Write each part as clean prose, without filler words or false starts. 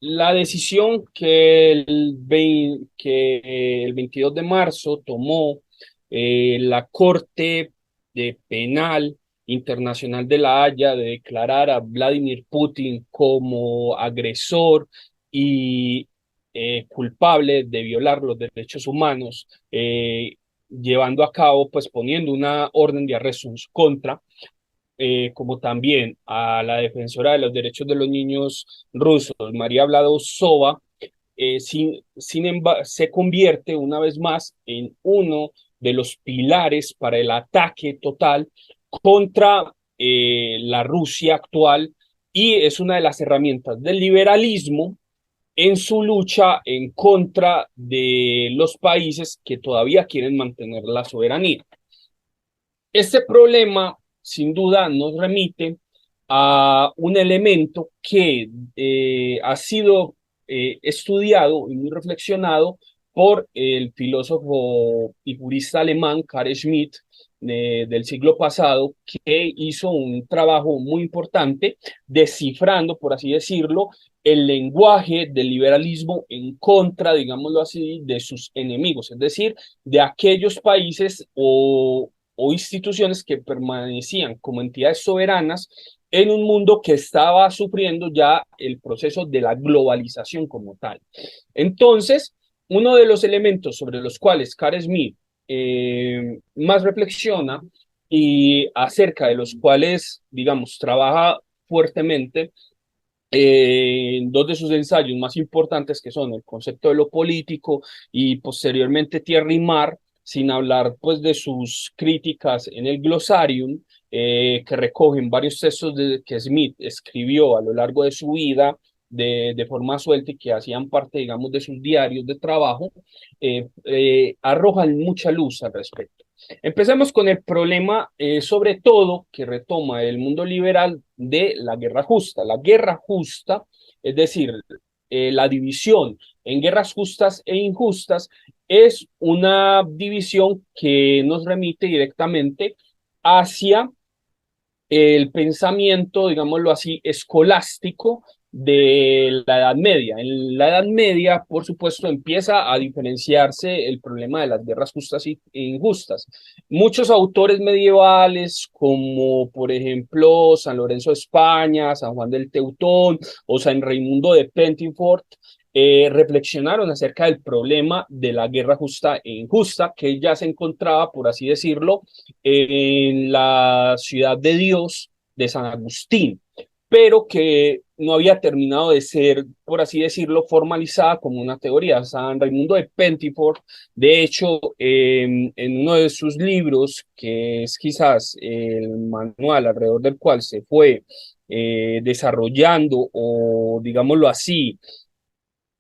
La decisión que el 22 de marzo tomó la Corte de Penal Internacional de La Haya de declarar a Vladimir Putin como agresor y culpable de violar los derechos humanos, llevando a cabo, pues poniendo una orden de arresto en su contra, como también a la defensora de los derechos de los niños rusos, María Vladosova, se convierte una vez más en uno de los pilares para el ataque total contra la Rusia actual, y es una de las herramientas del liberalismo en su lucha en contra de los países que todavía quieren mantener la soberanía. Este problema, sin duda, nos remite a un elemento que ha sido estudiado y muy reflexionado por el filósofo y jurista alemán Carl Schmitt del siglo pasado, que hizo un trabajo muy importante descifrando, por así decirlo, el lenguaje del liberalismo en contra, digámoslo así, de sus enemigos, es decir, de aquellos países o instituciones que permanecían como entidades soberanas en un mundo que estaba sufriendo ya el proceso de la globalización como tal. Entonces, uno de los elementos sobre los cuales Carl Smith más reflexiona y acerca de los cuales, digamos, trabaja fuertemente, dos de sus ensayos más importantes, que son el concepto de lo político y posteriormente Tierra y Mar, sin hablar pues de sus críticas en el Glosarium, que recogen varios textos que Smith escribió a lo largo de su vida de forma suelta y que hacían parte, digamos, de sus diarios de trabajo, arrojan mucha luz al respecto. Empecemos con el problema, sobre todo, que retoma el mundo liberal de la guerra justa. La guerra justa, es decir, la división en guerras justas e injustas, es una división que nos remite directamente hacia el pensamiento, digámoslo así, escolástico de la Edad Media. En la Edad Media, por supuesto, empieza a diferenciarse el problema de las guerras justas e injustas. Muchos autores medievales, como por ejemplo San Lorenzo de España, San Juan del Teutón o San Raimundo de Pentifort, reflexionaron acerca del problema de la guerra justa e injusta, que ya se encontraba, por así decirlo, en la ciudad de Dios de San Agustín, pero que no había terminado de ser, por así decirlo, formalizada como una teoría. San Raimundo de Pentford, de hecho, en uno de sus libros, que es quizás el manual alrededor del cual se fue desarrollando, o digámoslo así,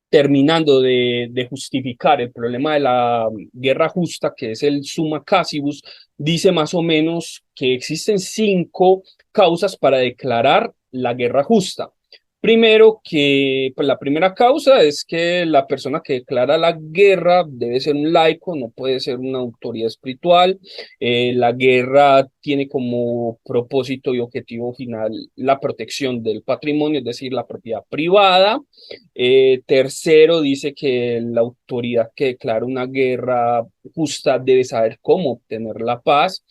terminando de justificar el problema de la guerra justa, que es el summa casibus, dice más o menos que existen 5 causas para declarar la guerra justa. Primero, que pues, la primera causa es que la persona que declara la guerra debe ser un laico, no puede ser una autoridad espiritual. La guerra tiene como propósito y objetivo final la protección del patrimonio, es decir, la propiedad privada. Tercero, dice que la autoridad que declara una guerra justa debe saber cómo obtener la paz.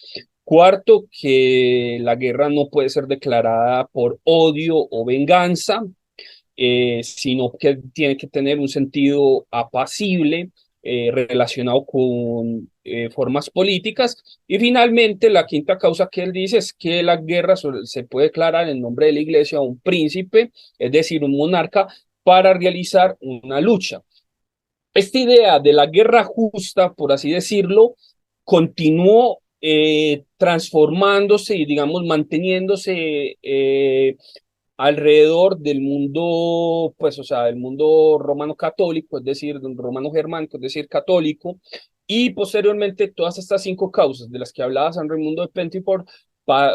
Cuarto, que la guerra no puede ser declarada por odio o venganza, sino que tiene que tener un sentido apacible, relacionado con formas políticas. Y finalmente, la quinta causa que él dice es que la guerra se puede declarar en nombre de la iglesia a un príncipe, es decir, un monarca, para realizar una lucha. Esta idea de la guerra justa, por así decirlo, continuó transformándose y, digamos, manteniéndose alrededor del mundo, pues, o sea, del mundo romano católico, es decir, romano germánico, es decir, católico, y posteriormente todas estas 5 causas de las que hablaba San Raimundo de Pentford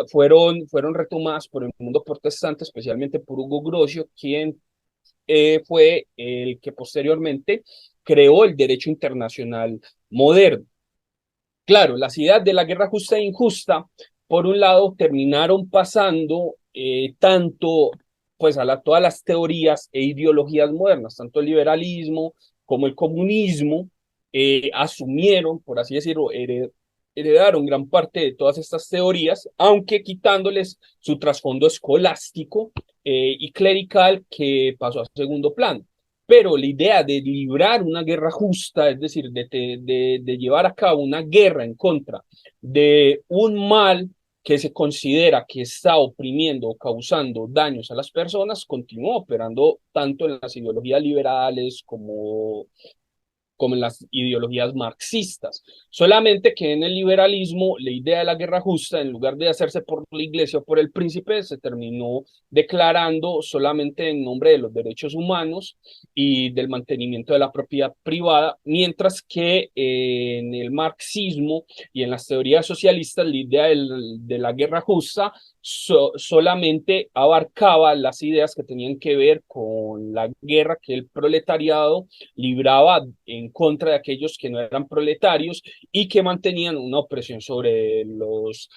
fueron retomadas por el mundo protestante, especialmente por Hugo Grocio, quien fue el que posteriormente creó el derecho internacional moderno. Claro, las ideas de la guerra justa e injusta, por un lado, terminaron pasando tanto pues todas las teorías e ideologías modernas, tanto el liberalismo como el comunismo, asumieron, por así decirlo, heredaron gran parte de todas estas teorías, aunque quitándoles su trasfondo escolástico y clerical que pasó a segundo plano. Pero la idea de librar una guerra justa, es decir, de llevar a cabo una guerra en contra de un mal que se considera que está oprimiendo o causando daños a las personas, continúa operando tanto en las ideologías liberales como en las ideologías marxistas. Solamente que en el liberalismo la idea de la guerra justa, en lugar de hacerse por la iglesia o por el príncipe, se terminó declarando solamente en nombre de los derechos humanos y del mantenimiento de la propiedad privada, mientras que en el marxismo y en las teorías socialistas la idea de la guerra justa solamente abarcaba las ideas que tenían que ver con la guerra que el proletariado libraba en contra de aquellos que no eran proletarios y que mantenían una opresión sobre los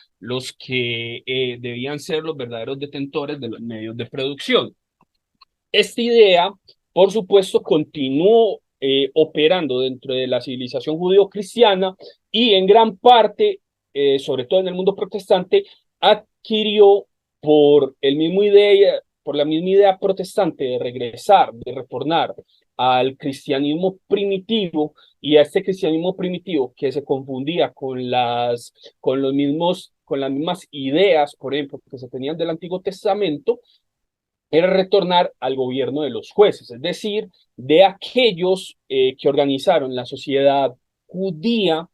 que debían ser los verdaderos detentores de los medios de producción. Esta idea, por supuesto, continuó operando dentro de la civilización judío-cristiana y en gran parte, sobre todo en el mundo protestante, adquirió por el mismo idea, por la misma idea protestante de regresar, de retornar al cristianismo primitivo y a este cristianismo primitivo que se confundía con las mismas ideas, por ejemplo, que se tenían del Antiguo Testamento, era retornar al gobierno de los jueces, es decir, de aquellos que organizaron la sociedad judía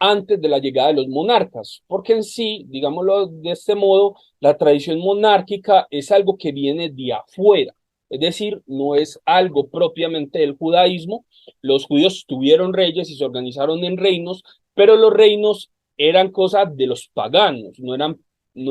antes de la llegada de los monarcas, porque en sí, digámoslo de este modo, la tradición monárquica es algo que viene de afuera, es decir, no es algo propiamente del judaísmo. Los judíos tuvieron reyes y se organizaron en reinos, pero los reinos eran cosas de los paganos, no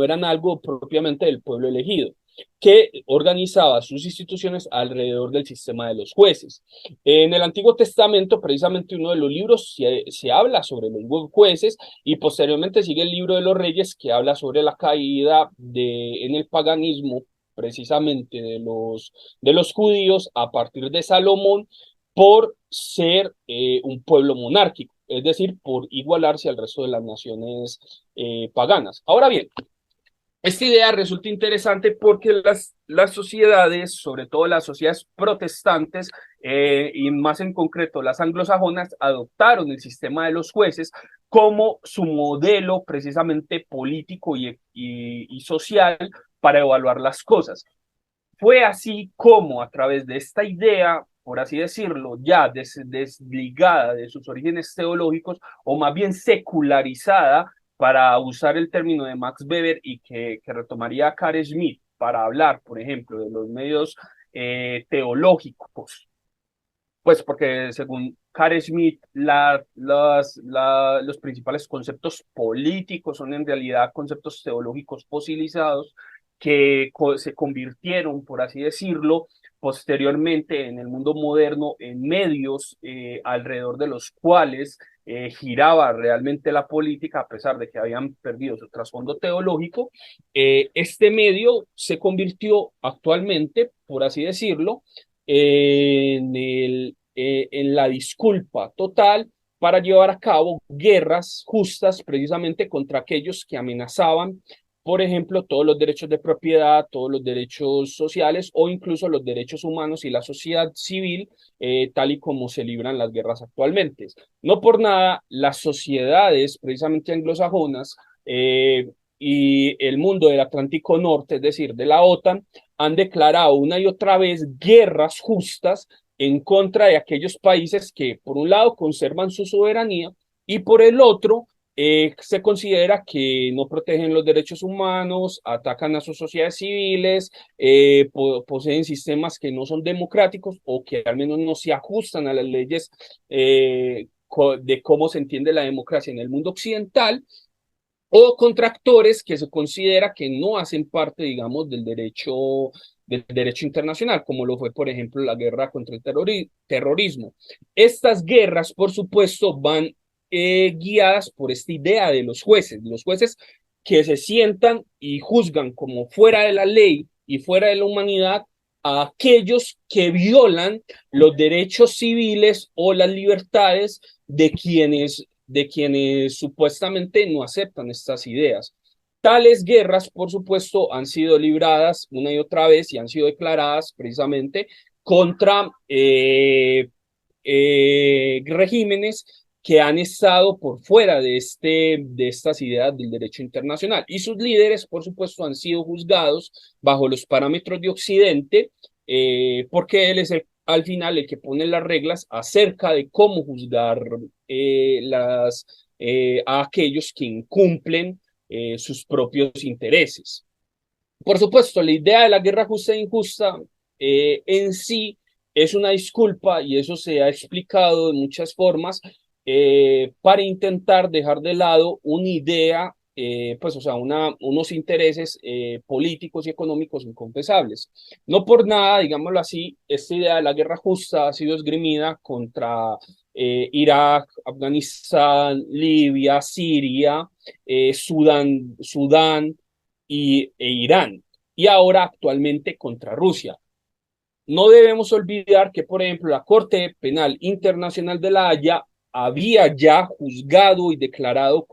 eran algo propiamente del pueblo elegido que organizaba sus instituciones alrededor del sistema de los jueces. En el Antiguo Testamento, precisamente uno de los libros se habla sobre los jueces y posteriormente sigue el libro de los reyes que habla sobre la caída en el paganismo precisamente de los judíos a partir de Salomón por ser un pueblo monárquico, es decir, por igualarse al resto de las naciones paganas. Ahora bien, esta idea resulta interesante porque las sociedades, sobre todo las sociedades protestantes, y más en concreto las anglosajonas, adoptaron el sistema de los jueces como su modelo precisamente político y social para evaluar las cosas. Fue así como a través de esta idea, por así decirlo, ya desligada de sus orígenes teológicos, o más bien secularizada, para usar el término de Max Weber y que retomaría Carl Schmitt para hablar, por ejemplo, de los medios teológicos, pues porque según Carl Schmitt, los principales conceptos políticos son en realidad conceptos teológicos fosilizados que se convirtieron, por así decirlo, posteriormente en el mundo moderno en medios alrededor de los cuales giraba realmente la política, a pesar de que habían perdido su trasfondo teológico. Este medio se convirtió actualmente, por así decirlo, en la disculpa total para llevar a cabo guerras justas precisamente contra aquellos que amenazaban, por ejemplo, todos los derechos de propiedad, todos los derechos sociales o incluso los derechos humanos y la sociedad civil, tal y como se libran las guerras actualmente. No por nada, las sociedades precisamente anglosajonas y el mundo del Atlántico Norte, es decir, de la OTAN, han declarado una y otra vez guerras justas en contra de aquellos países que, por un lado, conservan su soberanía y por el otro, se considera que no protegen los derechos humanos, atacan a sus sociedades civiles, poseen sistemas que no son democráticos o que al menos no se ajustan a las leyes de cómo se entiende la democracia en el mundo occidental, o contra actores que se considera que no hacen parte, digamos, del derecho internacional, como lo fue, por ejemplo, la guerra contra el terrorismo. Estas guerras, por supuesto, van guiadas por esta idea de los jueces que se sientan y juzgan como fuera de la ley y fuera de la humanidad a aquellos que violan los derechos civiles o las libertades de quienes supuestamente no aceptan estas ideas. Tales guerras, por supuesto, han sido libradas una y otra vez y han sido declaradas precisamente contra regímenes que han estado por fuera de estas ideas del derecho internacional. Y sus líderes, por supuesto, han sido juzgados bajo los parámetros de Occidente, porque él es al final el que pone las reglas acerca de cómo juzgar a aquellos que incumplen sus propios intereses. Por supuesto, la idea de la guerra justa e injusta en sí es una disculpa y eso se ha explicado de muchas formas para intentar dejar de lado una idea, pues, o sea, unos intereses políticos y económicos inconfesables. No por nada, digámoslo así, esta idea de la guerra justa ha sido esgrimida contra Irak, Afganistán, Libia, Siria, Sudán e Irán, y ahora actualmente contra Rusia. No debemos olvidar que, por ejemplo, la Corte Penal Internacional de la Haya había ya juzgado y declarado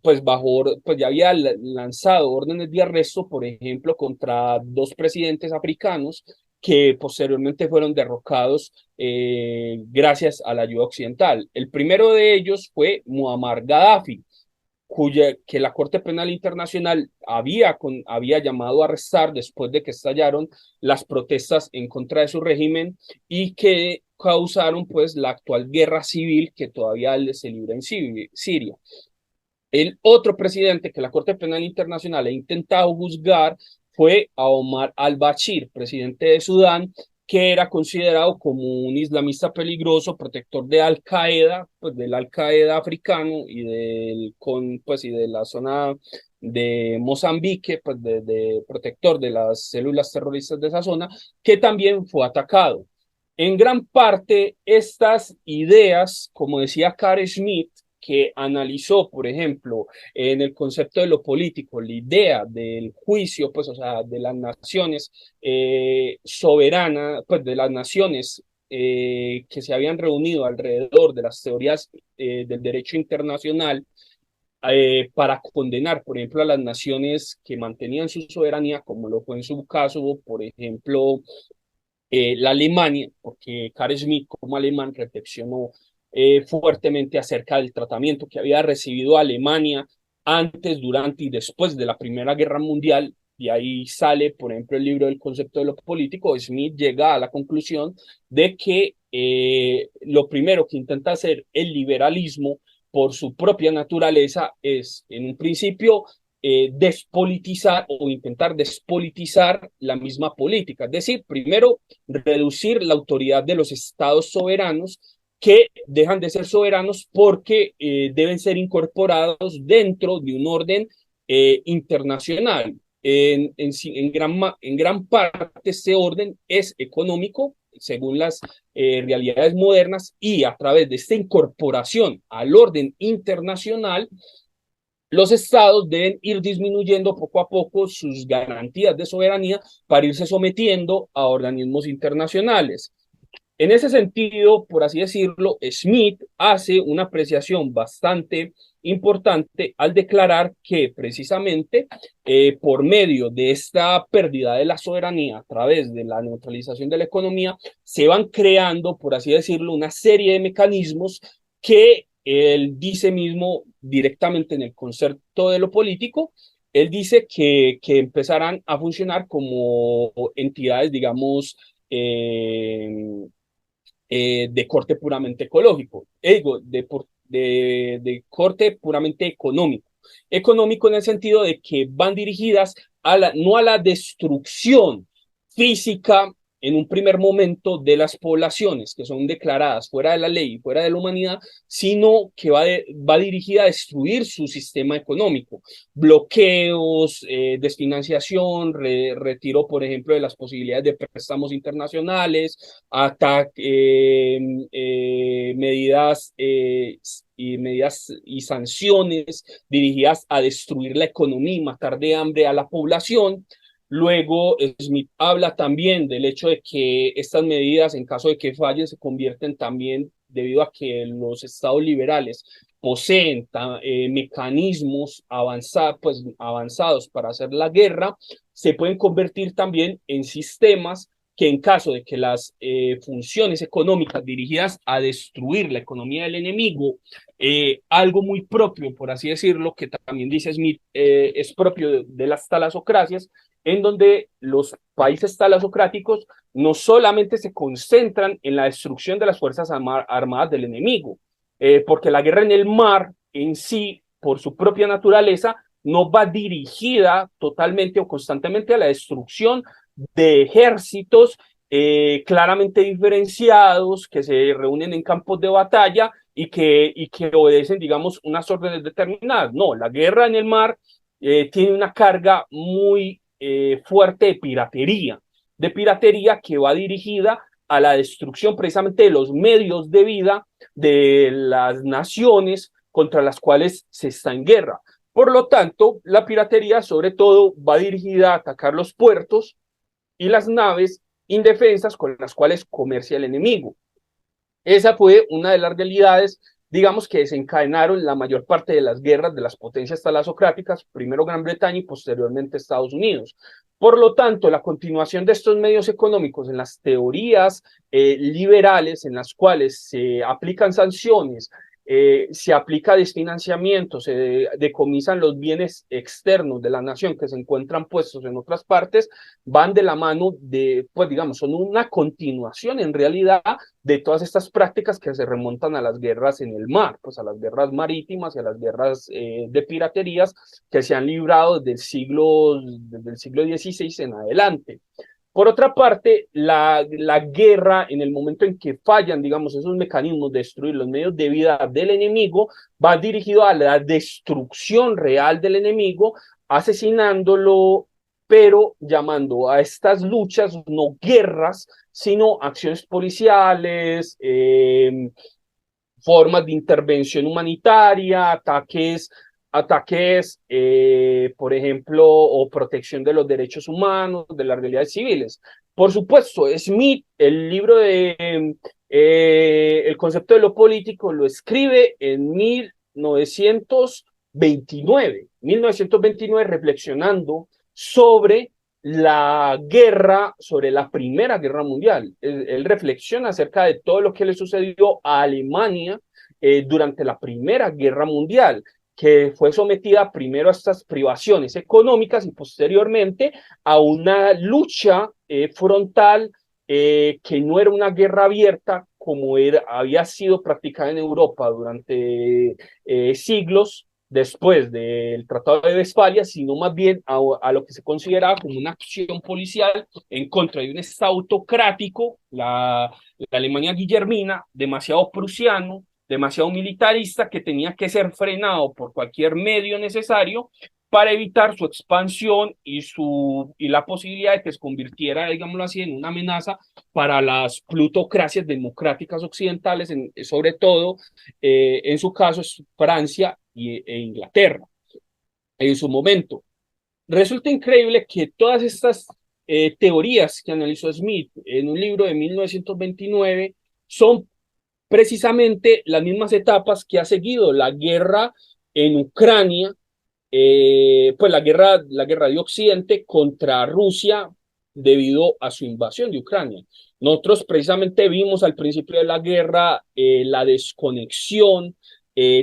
pues pues ya había lanzado órdenes de arresto, por ejemplo, contra dos presidentes africanos que posteriormente fueron derrocados gracias a la ayuda occidental. El primero de ellos fue Muammar Gaddafi, que la Corte Penal Internacional había llamado a arrestar después de que estallaron las protestas en contra de su régimen y que causaron pues la actual guerra civil que todavía se libra en Siria. El otro presidente que la Corte Penal Internacional ha intentado juzgar fue a Omar al-Bashir, presidente de Sudán, que era considerado como un islamista peligroso, protector de Al-Qaeda, pues del Al-Qaeda africano y de la zona de Mozambique, pues de protector de las células terroristas de esa zona, que también fue atacado. En gran parte, estas ideas, como decía Carl Schmitt, que analizó, por ejemplo, en el concepto de lo político, la idea del juicio, pues, o sea, de las naciones soberanas, pues, de las naciones que se habían reunido alrededor de las teorías del derecho internacional para condenar, por ejemplo, a las naciones que mantenían su soberanía, como lo fue en su caso, por ejemplo, la Alemania, porque Carl Schmitt como alemán reflexionó fuertemente acerca del tratamiento que había recibido Alemania antes, durante y después de la Primera Guerra Mundial. Y ahí sale, por ejemplo, el libro del concepto de lo político. Schmitt llega a la conclusión de que lo primero que intenta hacer el liberalismo por su propia naturaleza es, en un principio, despolitizar o intentar despolitizar la misma política. Es decir, primero, reducir la autoridad de los estados soberanos que dejan de ser soberanos porque deben ser incorporados dentro de un orden internacional. En gran parte este orden es económico según las realidades modernas y a través de esta incorporación al orden internacional los estados deben ir disminuyendo poco a poco sus garantías de soberanía para irse sometiendo a organismos internacionales. En ese sentido, por así decirlo, Smith hace una apreciación bastante importante al declarar que precisamente por medio de esta pérdida de la soberanía a través de la neutralización de la economía, se van creando, por así decirlo, una serie de mecanismos que él dice mismo directamente en el concepto de lo político. Él dice que empezarán a funcionar como entidades, digamos, de corte puramente ecológico, de corte puramente económico. Económico en el sentido de que van dirigidas no a la destrucción física en un primer momento de las poblaciones que son declaradas fuera de la ley y fuera de la humanidad, sino que va dirigida a destruir su sistema económico. Bloqueos, desfinanciación, retiro, por ejemplo, de las posibilidades de préstamos internacionales, medidas medidas y sanciones dirigidas a destruir la economía y matar de hambre a la población. Luego, Smith habla también del hecho de que estas medidas, en caso de que fallen, se convierten también debido a que los estados liberales poseen mecanismos pues, avanzados para hacer la guerra, se pueden convertir también en sistemas que en caso de que las funciones económicas dirigidas a destruir la economía del enemigo, algo muy propio, por así decirlo, que también dice Smith, es propio de las talasocracias, en donde los países talasocráticos no solamente se concentran en la destrucción de las fuerzas armadas del enemigo, porque la guerra en el mar en sí, por su propia naturaleza, no va dirigida totalmente o constantemente a la destrucción de ejércitos claramente diferenciados que se reúnen en campos de batalla y que obedecen, digamos, unas órdenes determinadas. No, la guerra en el mar tiene una carga muy fuerte de piratería que va dirigida a la destrucción precisamente de los medios de vida de las naciones contra las cuales se está en guerra. Por lo tanto, la piratería sobre todo va dirigida a atacar los puertos y las naves indefensas con las cuales comercia el enemigo. Esa fue una de las realidades, digamos, que desencadenaron la mayor parte de las guerras de las potencias talasocráticas, primero Gran Bretaña y posteriormente Estados Unidos. Por lo tanto, la continuación de estos medios económicos en las teorías liberales en las cuales se aplican sanciones, se aplica desfinanciamiento, se decomisan los bienes externos de la nación que se encuentran puestos en otras partes, van de la mano de, pues digamos, son una continuación en realidad de todas estas prácticas que se remontan a las guerras en el mar, pues a las guerras marítimas y a las guerras de piraterías que se han librado desde el siglo XVI en adelante. Por otra parte, la guerra, en el momento en que fallan, digamos, esos mecanismos de destruir los medios de vida del enemigo, va dirigido a la destrucción real del enemigo, asesinándolo, pero llamando a estas luchas no guerras, sino acciones policiales, formas de intervención humanitaria, ataques por ejemplo, o protección de los derechos humanos, de las realidades civiles. Por supuesto, Smith, el libro de El concepto de lo político, lo escribe en 1929, reflexionando sobre la guerra, sobre la Primera Guerra Mundial. Él reflexiona acerca de todo lo que le sucedió a Alemania durante la Primera Guerra Mundial, que fue sometida primero a estas privaciones económicas y posteriormente a una lucha frontal que no era una guerra abierta como había sido practicada en Europa durante siglos después del Tratado de Westfalia, sino más bien a lo que se consideraba como una acción policial en contra de un Estado autocrático, la Alemania guillermina, demasiado prusiano, demasiado militarista, que tenía que ser frenado por cualquier medio necesario para evitar su expansión y la posibilidad de que se convirtiera, digámoslo así, en una amenaza para las plutocracias democráticas occidentales, sobre todo, en su caso, es Francia e Inglaterra, en su momento. Resulta increíble que todas estas teorías que analizó Smith en un libro de 1929 son precisamente las mismas etapas que ha seguido la guerra en Ucrania, pues la guerra de Occidente contra Rusia debido a su invasión de Ucrania. Nosotros precisamente vimos al principio de la guerra la desconexión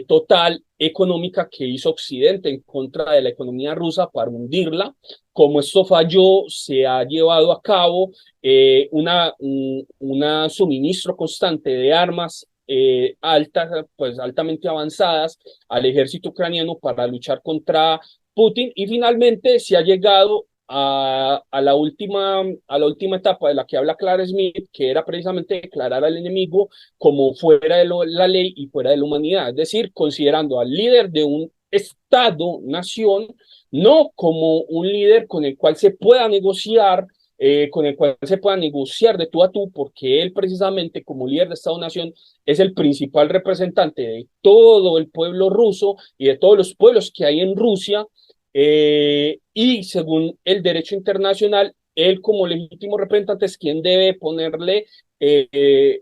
total económica que hizo Occidente en contra de la economía rusa para hundirla. Como esto falló, se ha llevado a cabo una suministro constante de armas pues altamente avanzadas al ejército ucraniano para luchar contra Putin, y finalmente se ha llegado a la última etapa de la que habla Clara Smith, que era precisamente declarar al enemigo como fuera de la ley y fuera de la humanidad, es decir, considerando al líder de un Estado-nación no como un líder con el cual se pueda negociar, de tú a tú, porque él precisamente como líder de Estado-Nación es el principal representante de todo el pueblo ruso y de todos los pueblos que hay en Rusia, y según el derecho internacional, él como legítimo representante es quien debe ponerle,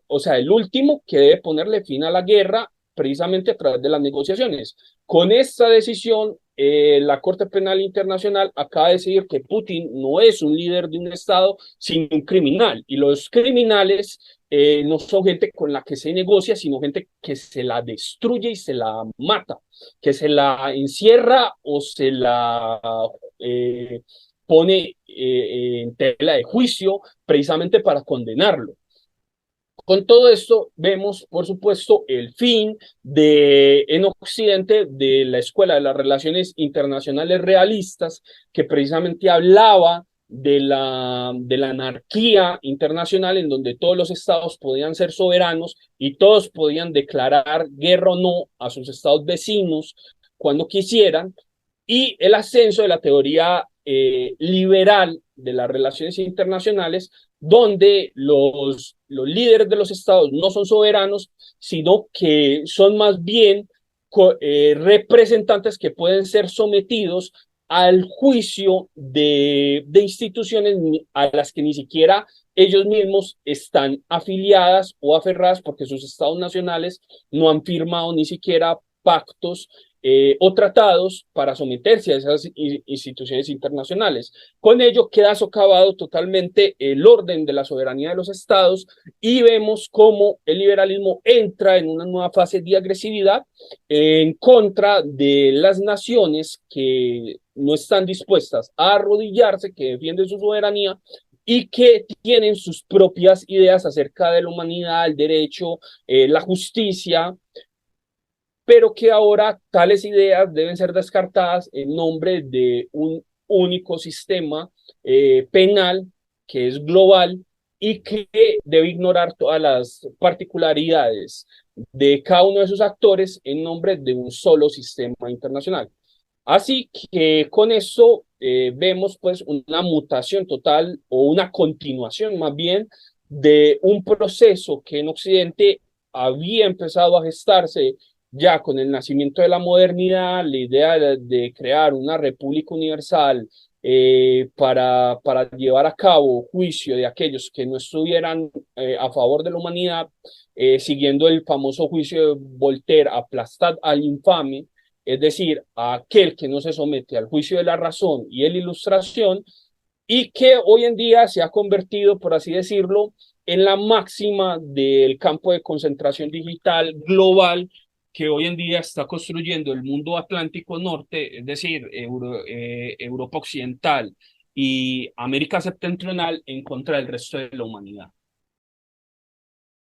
o sea, el último que debe ponerle fin a la guerra precisamente a través de las negociaciones. Con esta decisión, la Corte Penal Internacional acaba de decidir que Putin no es un líder de un Estado, sino un criminal. Y los criminales no son gente con la que se negocia, sino gente que se la destruye y se la mata, que se la encierra o se la eh, pone en tela de juicio precisamente para condenarlo. Con todo esto vemos, por supuesto, el fin en Occidente de la Escuela de las Relaciones Internacionales Realistas, que precisamente hablaba de la anarquía internacional en donde todos los estados podían ser soberanos y todos podían declarar guerra o no a sus estados vecinos cuando quisieran, y el ascenso de la teoría liberal de las relaciones internacionales, donde los líderes de los estados no son soberanos, sino que son más bien representantes que pueden ser sometidos al juicio de instituciones a las que ni siquiera ellos mismos están afiliadas o aferradas porque sus estados nacionales no han firmado ni siquiera pactos o tratados para someterse a esas instituciones internacionales. Con ello queda socavado totalmente el orden de la soberanía de los estados y vemos cómo el liberalismo entra en una nueva fase de agresividad en contra de las naciones que no están dispuestas a arrodillarse, que defienden su soberanía y que tienen sus propias ideas acerca de la humanidad, el derecho, la justicia, pero que ahora tales ideas deben ser descartadas en nombre de un único sistema penal que es global y que debe ignorar todas las particularidades de cada uno de sus actores en nombre de un solo sistema internacional. Así que con eso vemos pues una mutación total o una continuación más bien de un proceso que en Occidente había empezado a gestarse ya con el nacimiento de la modernidad, la idea de crear una república universal para llevar a cabo juicio de aquellos que no estuvieran a favor de la humanidad, siguiendo el famoso juicio de Voltaire, aplastad al infame, es decir, a aquel que no se somete al juicio de la razón y de la ilustración, y que hoy en día se ha convertido, por así decirlo, en la máxima del campo de concentración digital global que hoy en día está construyendo el mundo Atlántico Norte, es decir, Europa Occidental y América Septentrional en contra del resto de la humanidad.